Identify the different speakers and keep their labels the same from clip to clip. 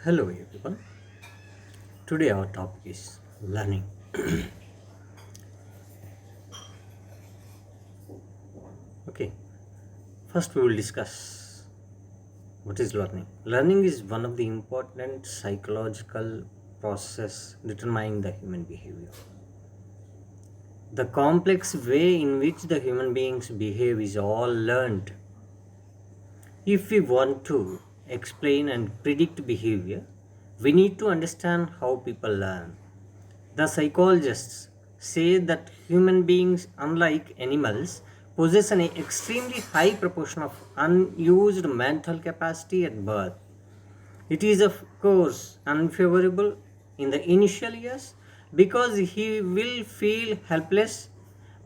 Speaker 1: Hello everyone. Today our topic is learning. Okay. First we will discuss what is learning. Learning is one of the important psychological process determining the human behavior. The complex way in which the human beings behave is all learned. If we want to explain and predict behavior, we need to understand how people learn. The psychologists say that human beings, unlike animals, possess an extremely high proportion of unused mental capacity at birth. It is, of course, unfavorable in the initial years because he will feel helpless,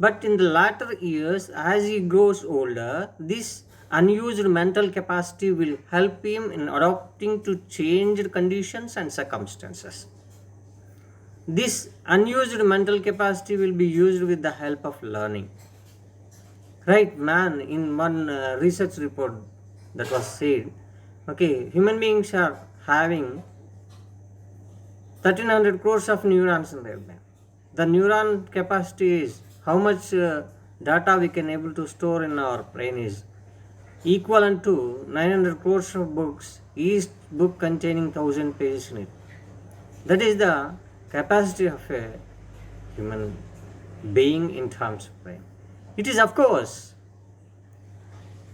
Speaker 1: but in the latter years, as he grows older, this unused mental capacity will help him in adapting to changed conditions and circumstances. This unused mental capacity will be used with the help of learning. Right, man, in one research report that was said, okay, human beings are having 1300 crores of neurons in their brain. The neuron capacity is how much data we can able to store in our brain is equivalent to 900 crores of books, each book containing 1000 pages in it. That is the capacity of a human being in terms of brain. It is, of course,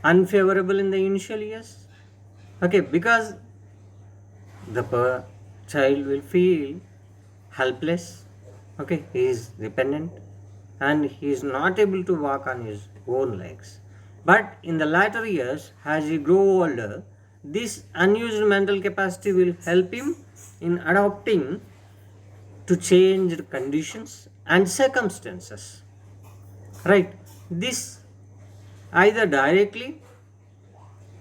Speaker 1: unfavorable in the initial years. Okay, because the child will feel helpless. Okay, he is dependent and he is not able to walk on his own legs. But in the latter years, as he grow older, this unused mental capacity will help him in adapting to changed conditions and circumstances. Right? This either directly,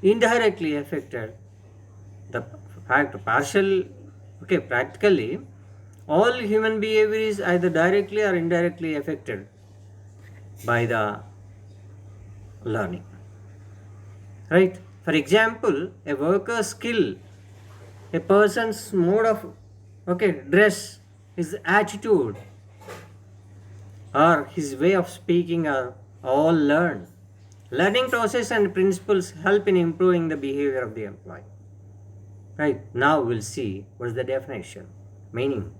Speaker 1: indirectly affected the fact partial. Okay, practically all human behavior is either directly or indirectly affected by the learning. Right? For example, a worker's skill, a person's mode of dress, his attitude, or his way of speaking are all learned. Learning process and principles help in improving the behavior of the employee. Right, now we'll see what is the definition, meaning.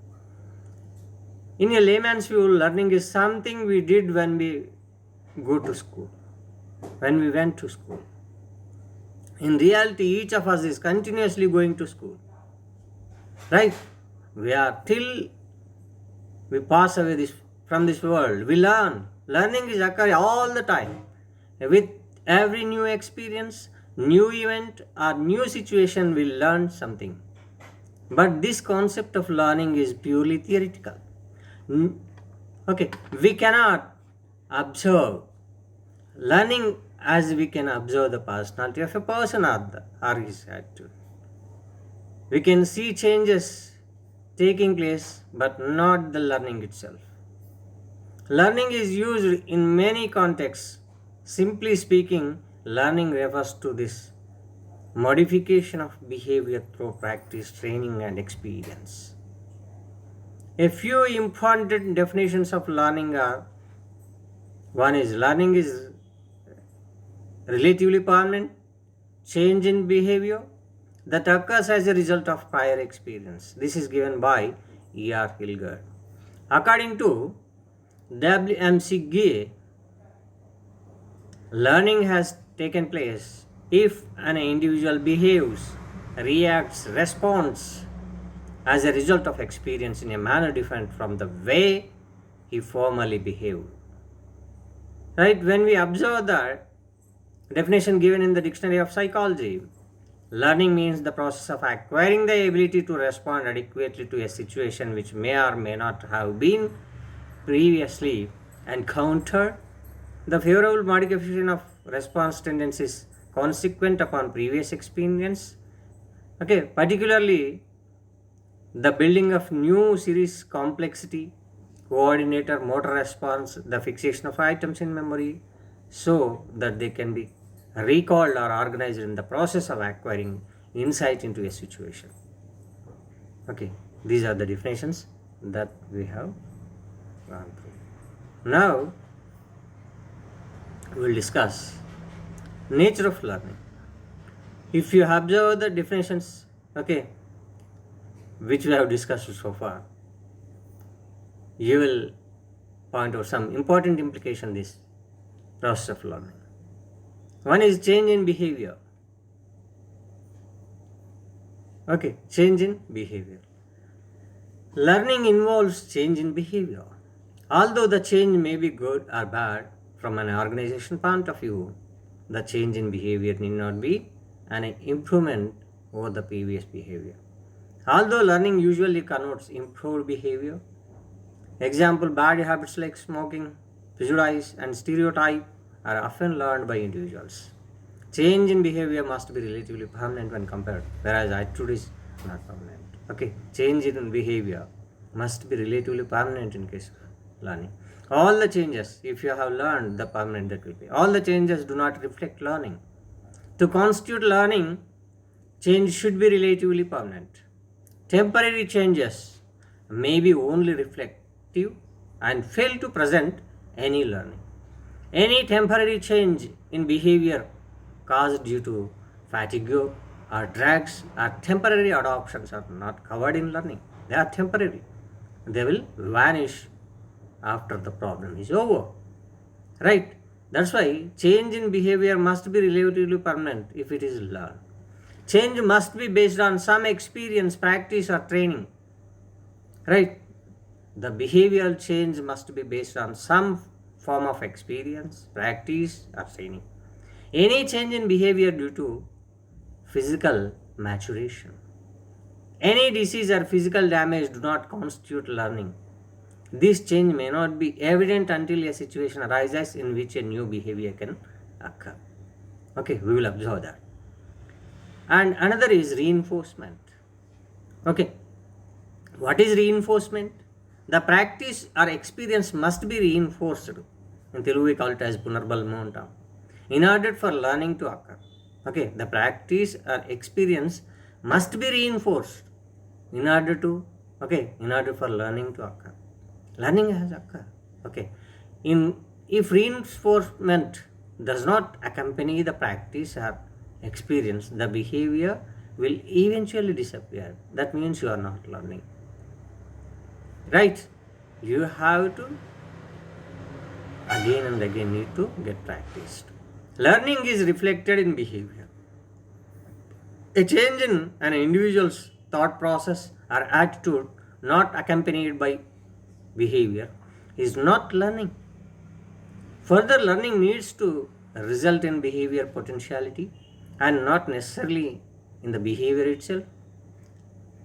Speaker 1: In a layman's view, learning is something we did when we go to school, when we went to school. In reality, each of us is continuously going to school. Right? We are till we pass away from this world. We learn. Learning is occurring all the time. With every new experience, new event, or new situation, we learn something. But this concept of learning is purely theoretical. Okay, we cannot observe learning as we can observe the personality of a person or his attitude. We can see changes taking place, but not the learning itself. Learning is used in many contexts. Simply speaking, learning refers to this modification of behavior through practice, training, and experience. A few important definitions of learning are: one is learning is relatively permanent change in behavior that occurs as a result of prior experience. This is given by E.R. Hilgard. According to W.M.C. Gay, learning has taken place if an individual behaves, reacts, responds as a result of experience in a manner different from the way he formerly behaved. Right? When we observe the definition given in the Dictionary of Psychology, learning means the process of acquiring the ability to respond adequately to a situation which may or may not have been previously encountered. The favorable modification of response tendencies consequent upon previous experience. Okay, particularly the building of new series complexity, coordinator, motor response, the fixation of items in memory so that they can be recalled or organized in the process of acquiring insight into a situation. Okay, these are the definitions that we have gone through. Now we will discuss nature of learning. If you observe the definitions, okay, which we have discussed so far, you will point out some important implication this process of learning. One is change in behavior. Okay, change in behavior. Learning involves change in behavior. Although the change may be good or bad from an organization point of view, the change in behavior need not be an improvement over the previous behavior. Although learning usually connotes improved behavior, example, bad habits like smoking, prejudice, and stereotype are often learned by individuals. Change in behavior must be relatively permanent when compared, whereas attitude is not permanent. Okay, change in behavior must be relatively permanent in case of learning. All the changes, if you have learned, the permanent that will be. All the changes do not reflect learning. To constitute learning, change should be relatively permanent. Temporary changes may be only reflective and fail to present any learning. Any temporary change in behavior caused due to fatigue or drugs or temporary adoptions are not covered in learning. They are temporary. They will vanish after the problem is over. Right? That's why change in behavior must be relatively permanent if it is learned. Change must be based on some experience, practice, or training. Right? The behavioral change must be based on some form of experience, practice, or training. Any change in behavior due to physical maturation. Any disease or physical damage do not constitute learning. This change may not be evident until a situation arises in which a new behavior can occur. Okay, we will observe that. And another is reinforcement. Okay, what is reinforcement? The practice or experience must be reinforced. In Telugu we call it as punarbalmontam. In order for learning to occur. Okay, the practice or experience must be reinforced in order for learning to occur. Learning has occurred. Okay, if reinforcement does not accompany the practice or experience, the behavior will eventually disappear. That means you are not learning. Right? You have to again and again need to get practiced. Learning is reflected in behavior. A change in an individual's thought process or attitude not accompanied by behavior is not learning. Further learning needs to result in behavior potentiality and not necessarily in the behavior itself.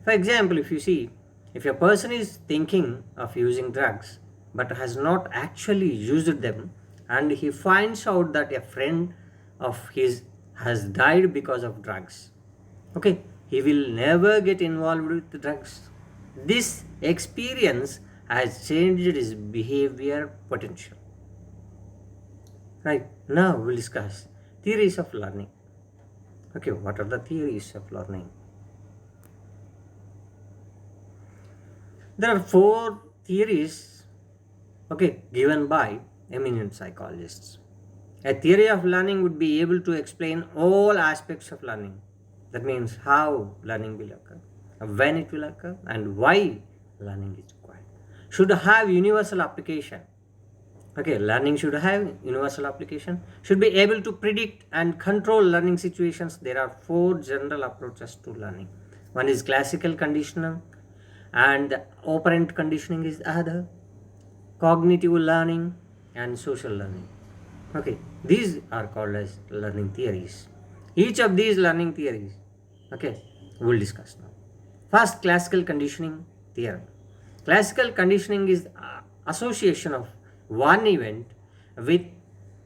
Speaker 1: For example, if a person is thinking of using drugs but has not actually used them, and he finds out that a friend of his has died because of drugs, okay, he will never get involved with drugs. This experience has changed his behavior potential. Right, now we'll discuss theories of learning. Okay, what are the theories of learning? There are 4 theories, okay, given by eminent psychologists. A theory of learning would be able to explain all aspects of learning. That means how learning will occur, when it will occur, and why learning is required. Should have universal application. Okay, learning should have universal application. Should be able to predict and control learning situations. There are 4 general approaches to learning. One is classical conditioning, and operant conditioning is the other. Cognitive learning and social learning. Okay, these are called as learning theories. Each of these learning theories, okay, we'll discuss now. First, classical conditioning theory. Classical conditioning is association of one event with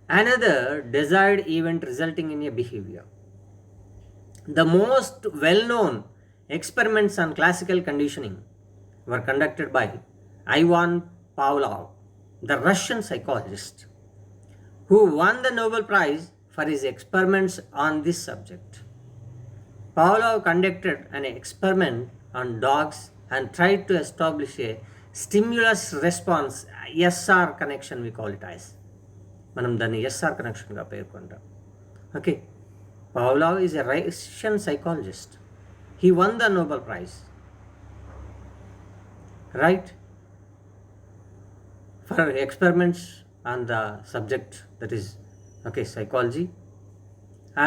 Speaker 1: another desired event resulting in a behavior. The most well-known experiments on classical conditioning were conducted by Ivan Pavlov, the Russian psychologist, who won the Nobel Prize for his experiments on this subject. Pavlov conducted an experiment on dogs and tried to establish a stimulus response SR connection, we call it as. మనం దాన్ని SR కనెక్షన్గా పేర్కొంటాం. Okay, Pavlov is a Russian psychologist. He won the Nobel Prize, right, for experiments on the subject that is, okay, psychology.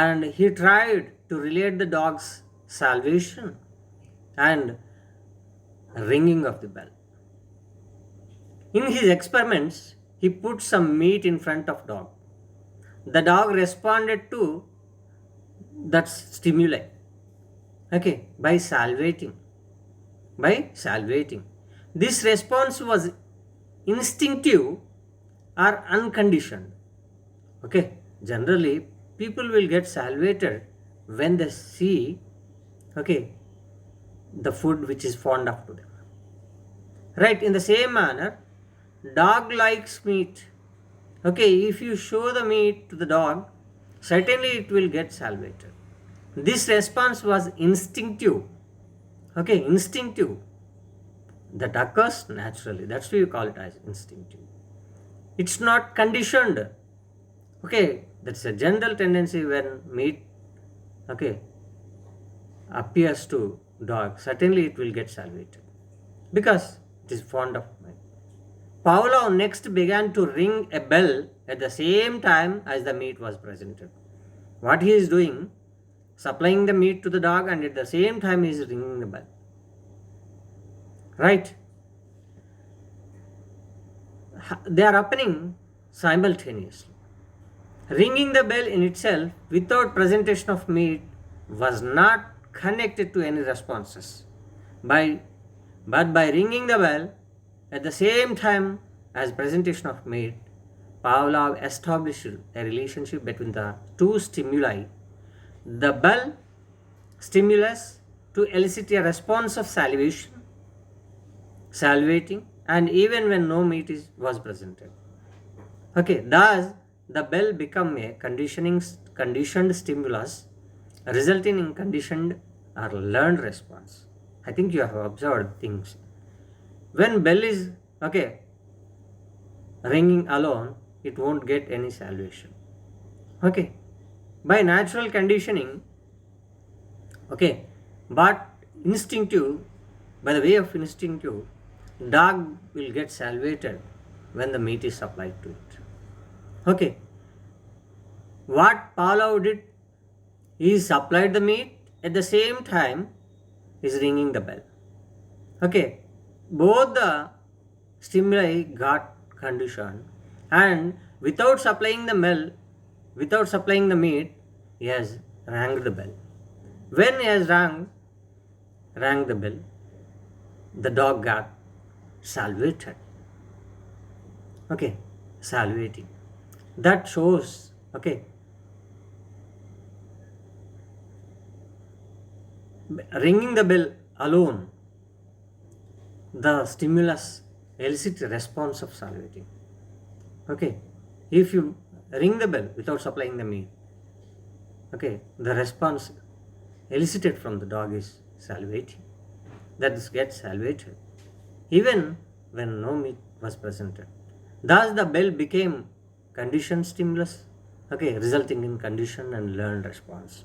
Speaker 1: And he tried to relate the dog's salvation and ringing of the bell. In his experiments, he put some meat in front of dog. The dog responded to that stimuli, okay, by salivating. This response was instinctive or unconditioned. Okay, generally people will get salivated when they see, okay, the food which is fond of to them, right? In the same manner, dog likes meat. Okay, if you show the meat to the dog, certainly it will get salivated. This response was instinctive. Okay, instinctive, that occurs naturally. That's why you call it as instinctive. It's not conditioned. Okay, that's a general tendency when meat, okay, appears to dog, certainly it will get salivated because it is fond of meat. Pavlov next began to ring a bell at the same time as the meat was presented. What he is doing, supplying the meat to the dog, and at the same time he is ringing the bell, right? They are happening simultaneously. Ringing the bell in itself without presentation of meat was not connected to any responses. But by ringing the bell at the same time as presentation of meat, Pavlov established a relationship between the two stimuli. The bell stimulus to elicit a response of salivating, and even when no meat was presented. Okay, thus the bell become a conditioned stimulus, resulting in conditioned or learned response. I think you have observed things. When bell is, okay, ringing alone, it won't get any salvation. Okay, by natural conditioning, okay, but instinctive, by the way of instinctive, dog will get salivated when the meat is supplied to it. Okay, what Pavlov did, he supplied the meat, at the same time is ringing the bell. Okay, both the stimuli got conditioned, and without supplying the meat, he has rang the bell. When he has rang the bell, the dog got salivated. Okay, salivating. That shows, okay, ringing the bell alone, the stimulus elicits a response of salivating. Okay, if you ring the bell without supplying the meat, okay, the response elicited from the dog is salivating. That is gets salivated even when no meat was presented. Thus the bell became conditioned stimulus, okay, resulting in conditioned and learned response.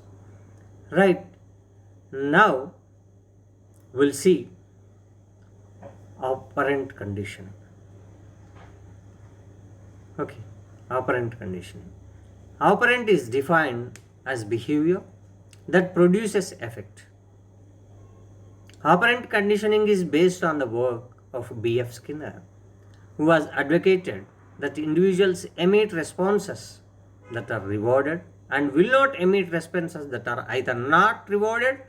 Speaker 1: Right, now we'll see operant conditioning. Okay, operant conditioning. Operant is defined as behavior that produces effect. Operant conditioning is based on the work of B.F. Skinner, who has advocated that individuals emit responses that are rewarded and will not emit responses that are either not rewarded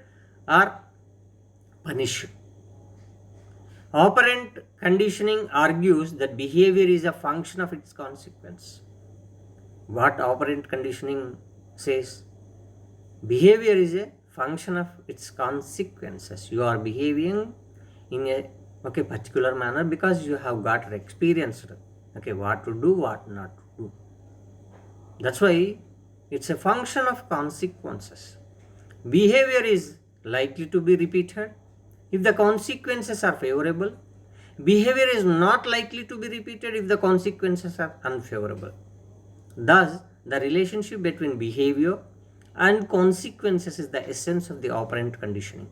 Speaker 1: or punished. Operant conditioning argues that behavior is a function of its consequence. What operant conditioning says? Behavior is a function of its consequences. You are behaving in a particular manner because you have got experienced what to do, what not to do. That's why it's a function of consequences. Behavior is likely to be repeated if the consequences are favorable. Behavior is not likely to be repeated if the consequences are unfavorable. Thus, the relationship between behavior and consequences is the essence of the operant conditioning.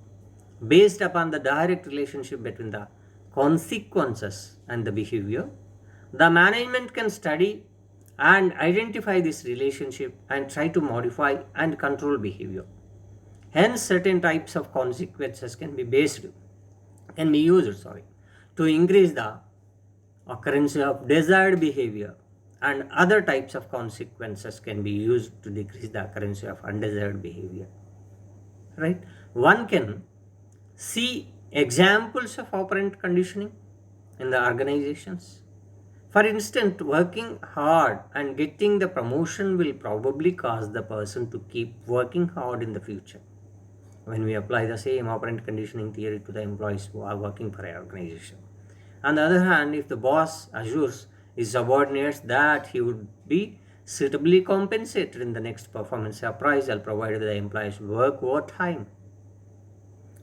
Speaker 1: Based upon the direct relationship between the consequences and the behavior, the management can study and identify this relationship and try to modify and control behavior. Hence, certain types of consequences can be used, to increase the occurrence of desired behavior, and other types of consequences can be used to decrease the occurrence of undesired behavior. Right? One can see examples of operant conditioning in the organizations. For instance, working hard and getting the promotion will probably cause the person to keep working hard in the future. When we apply the same operant conditioning theory to the employees who are working for an organization. On the other hand, if the boss assures his subordinates that he would be suitably compensated in the next performance appraisal provided the employees work overtime.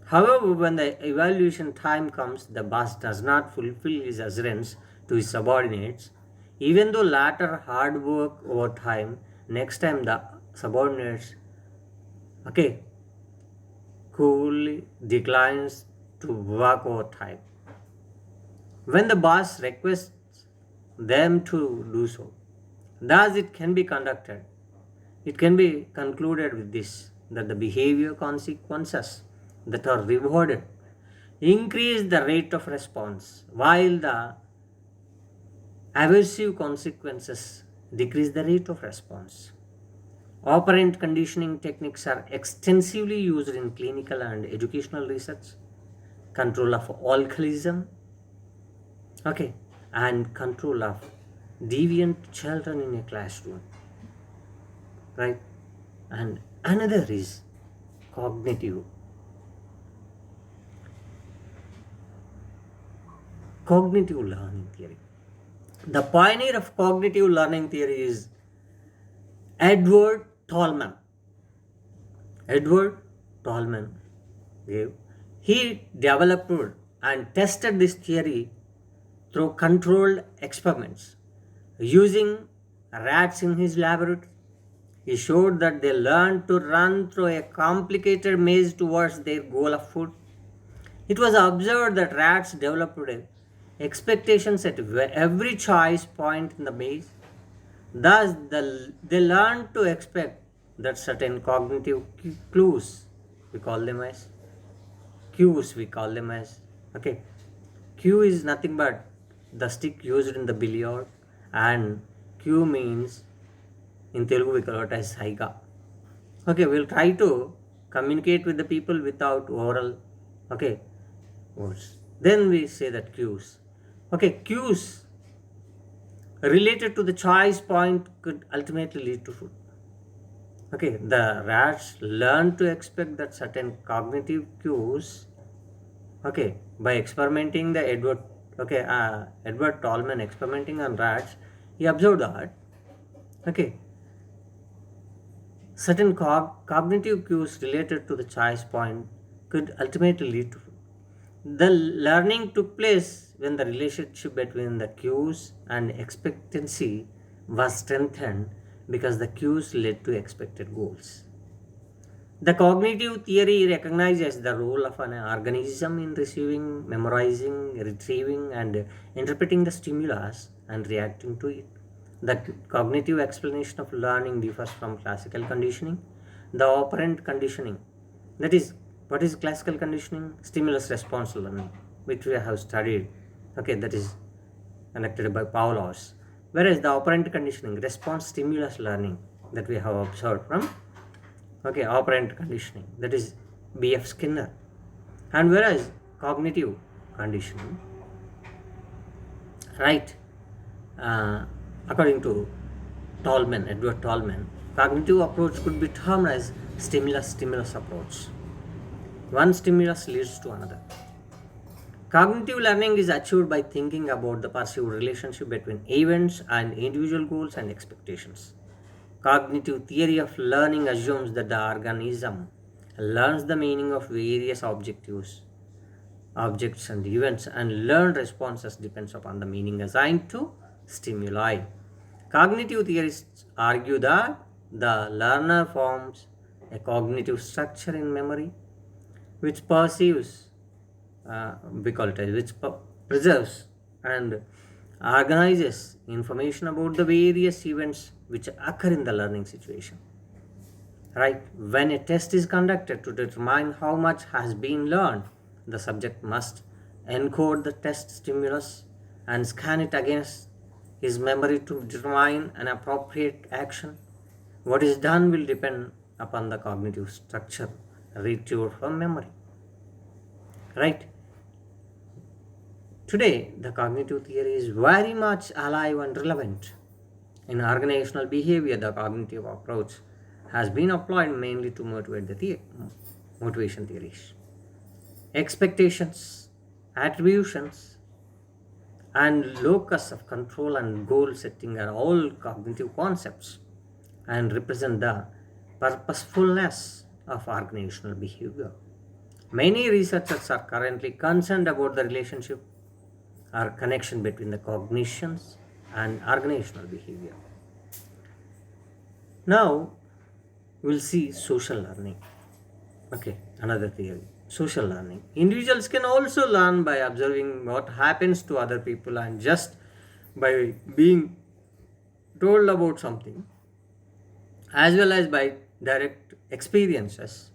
Speaker 1: However, when the evaluation time comes, the boss does not fulfill his assurance to his subordinates, even though latter hard work overtime, next time the subordinates coolly declines to work overtime. When the boss requests them to do so, thus it can be concluded with this, that the behavior consequences that are rewarded increase the rate of response, while the aversive consequences decrease the rate of response. Operant conditioning techniques are extensively used in clinical and educational research, control of alcoholism, and control of deviant children in a classroom, right? And another is cognitive learning theory. The pioneer of cognitive learning theory is Edward Tolman. He developed and tested this theory through controlled experiments using rats in his laboratory. He showed that they learned to run through a complicated maze towards their goal of food. It was observed that rats developed expectations at every choice point in the maze. Thus, they learned to expect that certain cognitive clues, we call them as cues, Cue is nothing but the stick used in the billiard, and cue means in Telugu we call it as saiga. We'll try to communicate with the people without oral words. Then we say that cues. Cues related to the choice point could ultimately lead to food. The rats learn to expect that certain cognitive cues. By experimenting the Edward Tolman experimenting on rats, he observed that certain cognitive cues related to the choice point could ultimately lead to food. The learning took place when the relationship between the cues and expectancy was strengthened because the cues led to expected goals. The cognitive theory recognizes the role of an organism in receiving, memorizing, retrieving, and interpreting the stimulus and reacting to it. The cognitive explanation of learning differs from classical conditioning. The operant conditioning, that is, what is classical conditioning? Stimulus response learning, which we have studied, that is conducted by Pavlos. Whereas the operant conditioning, response stimulus learning, that we have observed from operant conditioning, that is B.F. Skinner. And whereas cognitive conditioning, according to Edward Tolman, cognitive approach could be termed as stimulus approach. One stimulus leads to another. Cognitive learning is achieved by thinking about the perceived relationship between events and individual goals and expectations. Cognitive theory of learning assumes that the organism learns the meaning of various objects and events, and learned responses depends upon the meaning assigned to stimuli. Cognitive theorists argue that the learner forms a cognitive structure in memory which perceives, we call it as, which preserves and organizes information about the various events which occur in the learning situation. Right? When a test is conducted to determine how much has been learned, the subject must encode the test stimulus and scan it against his memory to determine an appropriate action. What is done will depend upon the cognitive structure retrieved from memory. Right? Today, the cognitive theory is very much alive and relevant. In organizational behavior, the cognitive approach has been applied mainly to motivate motivation theories. Expectations, attributions, and locus of control and goal setting are all cognitive concepts and represent the purposefulness of organizational behavior. Many researchers are currently concerned about the relationship or connection between the cognitions and organizational behavior. Now, we'll see social learning. Okay, another theory. Social learning. Individuals can also learn by observing what happens to other people and just by being told about something, as well as by direct experiences.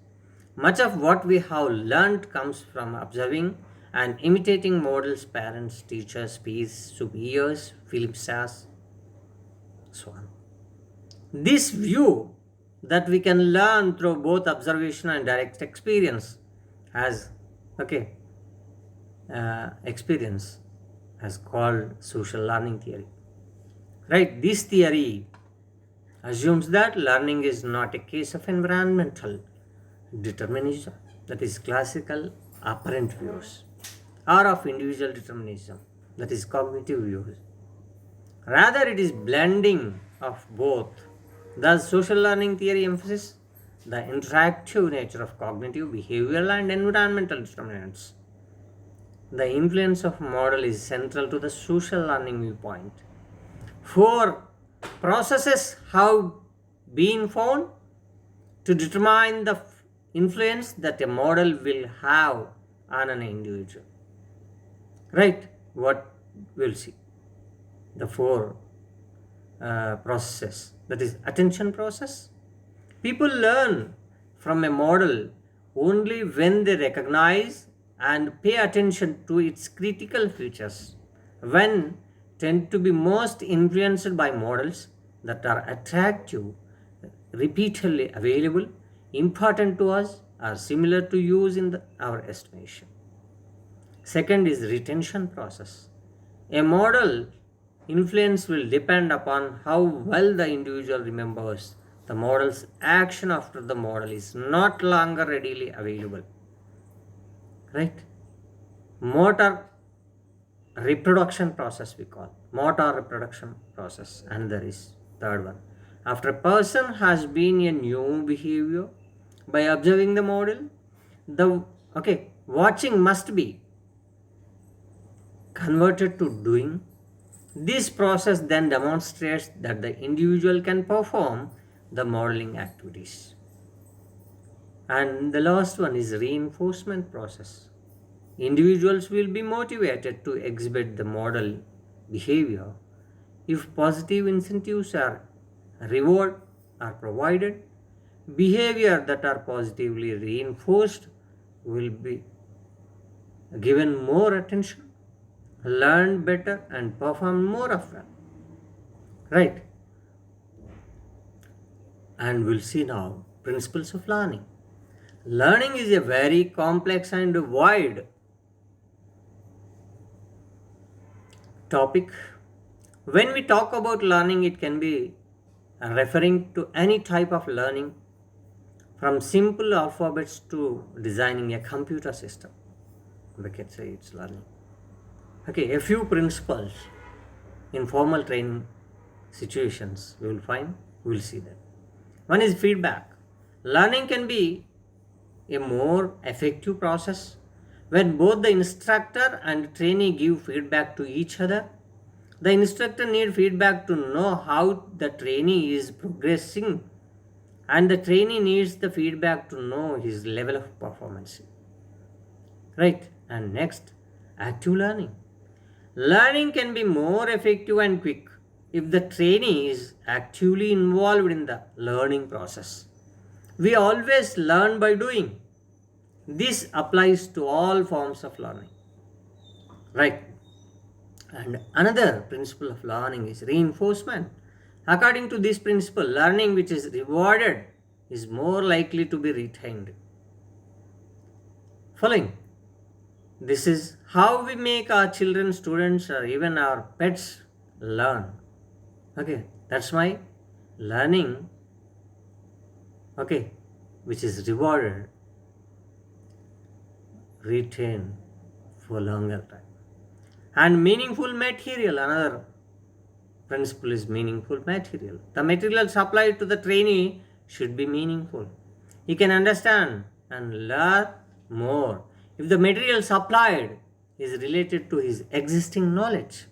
Speaker 1: Much of what we have learned comes from observing and imitating models, parents, teachers, peers, superiors, Philip Sass, so on. This view that we can learn through both observation and direct experience has, experience has called social learning theory. Right? This theory assumes that learning is not a case of environmental determinism, that is classical apparent views, or of individual determinism, that is cognitive views. Rather, it is blending of both. Thus, social learning theory emphasizes the interactive nature of cognitive, behavioral, and environmental determinants. The influence of model is central to the social learning viewpoint. Four processes have been found to determine the influence that a model will have on an individual. Right? What we'll see? The four processes. That is attention process. People learn from a model only when they recognize and pay attention to its critical features. When tend to be most influenced by models that are attractive, repeatedly available, important to us, are similar to use in our estimation. Second is retention process. A model influence will depend upon how well the individual remembers the model's action after the model is not longer readily available. Right? Motor reproduction process, we call motor reproduction process, and there is third one. After a person has been a new behavior by observing the model, the watching must be converted to doing. This process then demonstrates that the individual can perform the modeling activities. And the last one is reinforcement process. Individuals will be motivated to exhibit the model behavior if positive incentives are reward are provided. Behavior that are positively reinforced will be given more attention, learn better, and perform more often. Right? And we'll see now principles of learning. Learning is a very complex and wide topic. When we talk about learning, it can be referring to any type of learning, from simple alphabets to designing a computer system. We can say it's learning. A few principles in formal training situations we will see that. One is feedback. Learning can be a more effective process when both the instructor and trainee give feedback to each other. The instructor needs feedback to know how the trainee is progressing, and the trainee needs the feedback to know his level of performance. Right? And next, active learning. Learning can be more effective and quick if the trainee is actively involved in the learning process. We always learn by doing. This applies to all forms of learning. Right? And another principle of learning is reinforcement. According to this principle, learning which is rewarded is more likely to be retained. Following, this is how we make our children, students, or even our pets learn. Okay, that's my learning, okay, which is rewarded, retain for longer time. And meaningful material, another principle is meaningful material. The material supplied to the trainee should be meaningful. He can understand and learn more if the material supplied is related to his existing knowledge.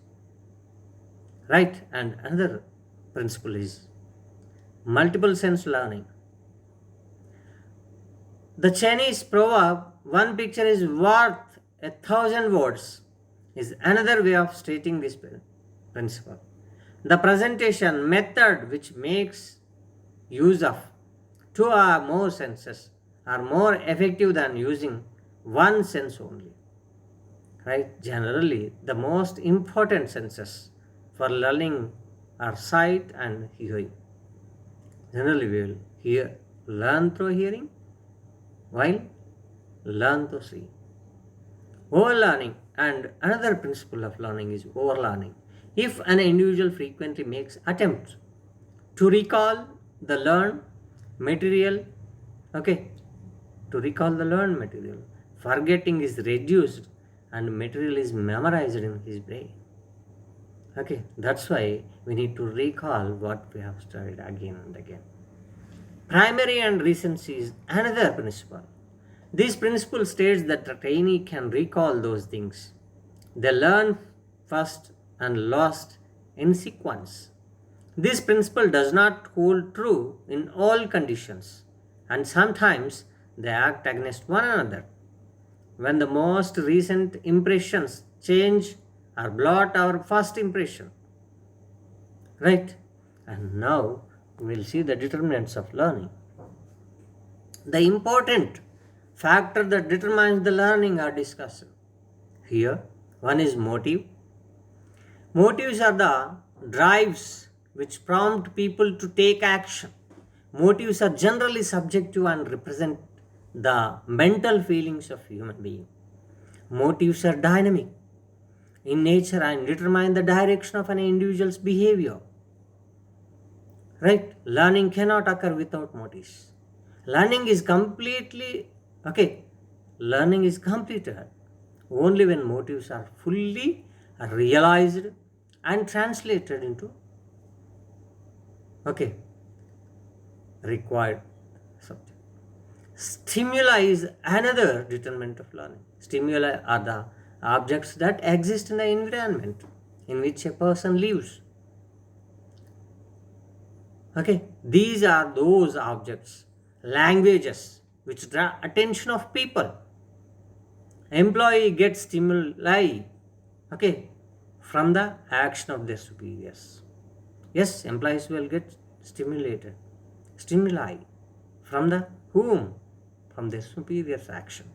Speaker 1: Right? And another principle is multiple sense learning. The Chinese proverb, one picture is worth 1,000 words, is another way of stating this principle. The presentation method which makes use of two or more senses are more effective than using one sense only. Right? Generally, the most important senses for learning are sight and hearing. Generally, we will learn through hearing, while learn to see. Overlearning, and another principle of learning is overlearning. If an individual frequently makes attempts to recall the learned material, okay, to recall the learned material, forgetting is reduced and material is memorized in his brain. Okay, that's why we need to recall what we have studied again and again. Primary and recency is another principle. This principle states that the trainee can recall those things they learn first and lost in sequence. This principle does not hold true in all conditions, and sometimes they act against one another. When the most recent impressions change or blot our first impression. Right? And now we'll see the determinants of learning. The important factor that determines the learning are discussed here. One is motive. Motives are the drives which prompt people to take action. Motives are generally subjective and represent the mental feelings of human being. Motives are dynamic in nature and determine the direction of an individual's behavior. Right? Learning cannot occur without motives. Learning is completed only when motives are fully realized and translated into required subject. Stimuli is another determinant of learning. Stimuli are the objects that exist in the environment in which a person lives. These are those objects, languages which draw attention of people. Employee gets stimuli from the action of their superiors. Yes, employees will get stimuli from the whom? From their superior's action.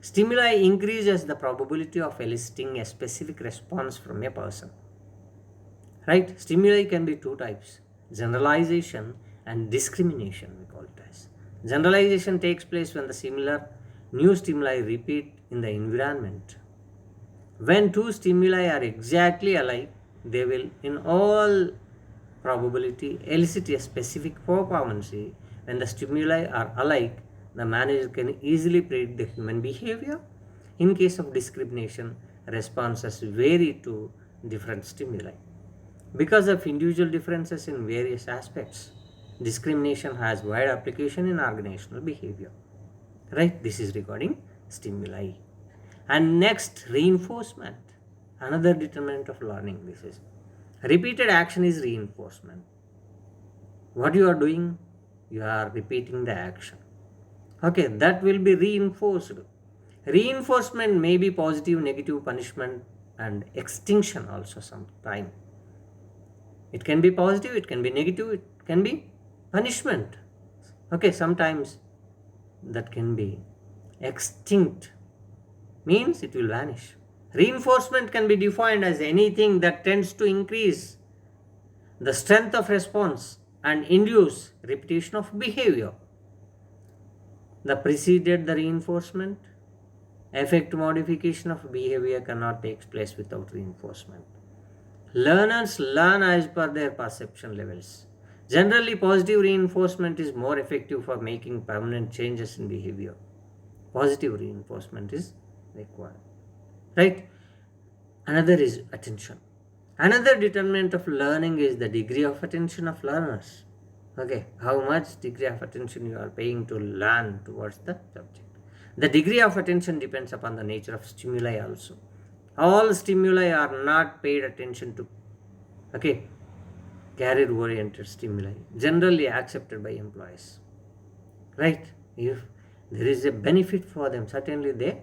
Speaker 1: Stimuli increases the probability of eliciting a specific response from a person. Right? Stimuli can be two types: generalization and discrimination, we call it as. Generalization takes place when the similar new stimuli repeat in the environment. When two stimuli are exactly alike, they will in all probability elicit a specific performance. When the stimuli are alike, the manager can easily predict the human behavior. In case of discrimination, responses vary to different stimuli. Because of individual differences in various aspects, discrimination has wide application in organizational behavior. Right? This is regarding stimuli. And next, reinforcement. Another determinant of learning. This is repeated action is reinforcement. What you are doing, you are repeating the action. Okay, that will be reinforced. Reinforcement may be positive, negative, punishment, and extinction also sometime. It can be positive, it can be negative, it can be punishment. Okay, sometimes that can be extinct, means it will vanish. Reinforcement can be defined as anything that tends to increase the strength of response and induce repetition of behavior. The preceded the reinforcement. Effect modification of behavior cannot take place without reinforcement. Learners learn as per their perception levels. Generally, positive reinforcement is more effective for making permanent changes in behavior. Positive reinforcement is required. Right? Another is attention. Another determinant of learning is the degree of attention of learners. Okay, how much degree of attention you are paying to learn towards the subject. The degree of attention depends upon the nature of stimuli also. All stimuli are not paid attention to. Okay, career oriented stimuli, generally accepted by employees. Right? If there is a benefit for them, certainly they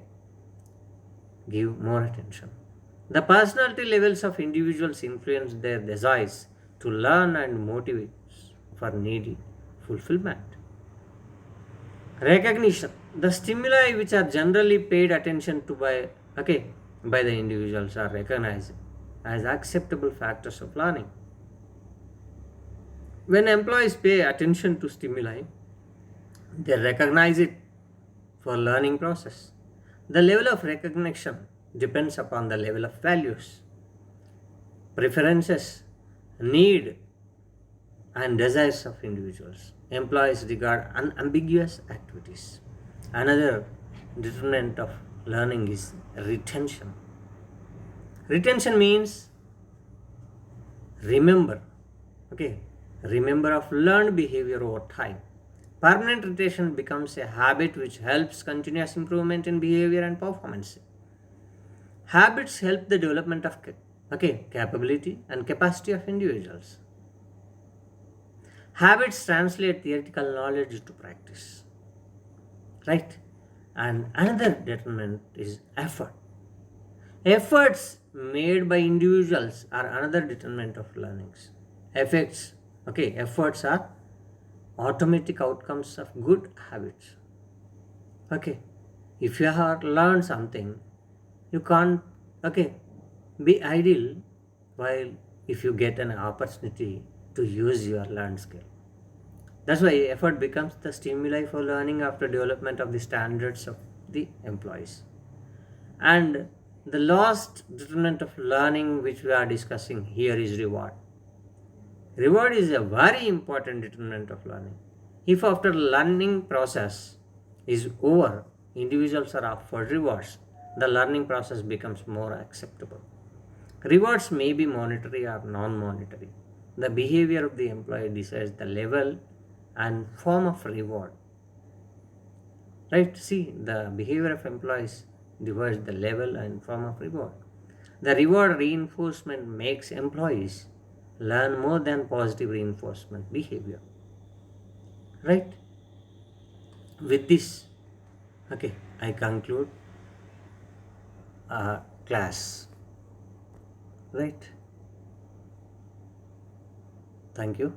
Speaker 1: give more attention. The personality levels of individuals influence their desires to learn and motivates for needy fulfillment. Recognition. The stimuli which are generally paid attention to by the individuals are recognized as acceptable factors of learning. When employees pay attention to stimuli, they recognize it for learning process. The level of recognition depends upon the level of values, preferences, need, and desires of individuals. Employees regard unambiguous activities. Another determinant of learning is retention. Retention means remember. Okay, remember of learned behavior over time. Permanent retention becomes a habit which helps continuous improvement in behavior and performance. Habits help the development of capability and capacity of individuals. Habits translate theoretical knowledge to practice. Right? And another determinant is effort. Efforts made by individuals are another determinant of learnings. Efforts are automatic outcomes of good habits. Okay, if you have learned something, you can't be idle while if you get an opportunity to use your learned skill. That's why effort becomes the stimuli for learning after development of the standards of the employees. And the last determinant of learning which we are discussing here is reward. Reward is a very important determinant of learning. If after learning process is over, individuals are offered rewards, the learning process becomes more acceptable. Rewards may be monetary or non-monetary. The behavior of the employee decides the level and form of reward. Right? See, the behavior of employees divides the level and form of reward. The reward reinforcement makes employees learn more than positive reinforcement behavior. Right? With this, I conclude class. Right? Thank you.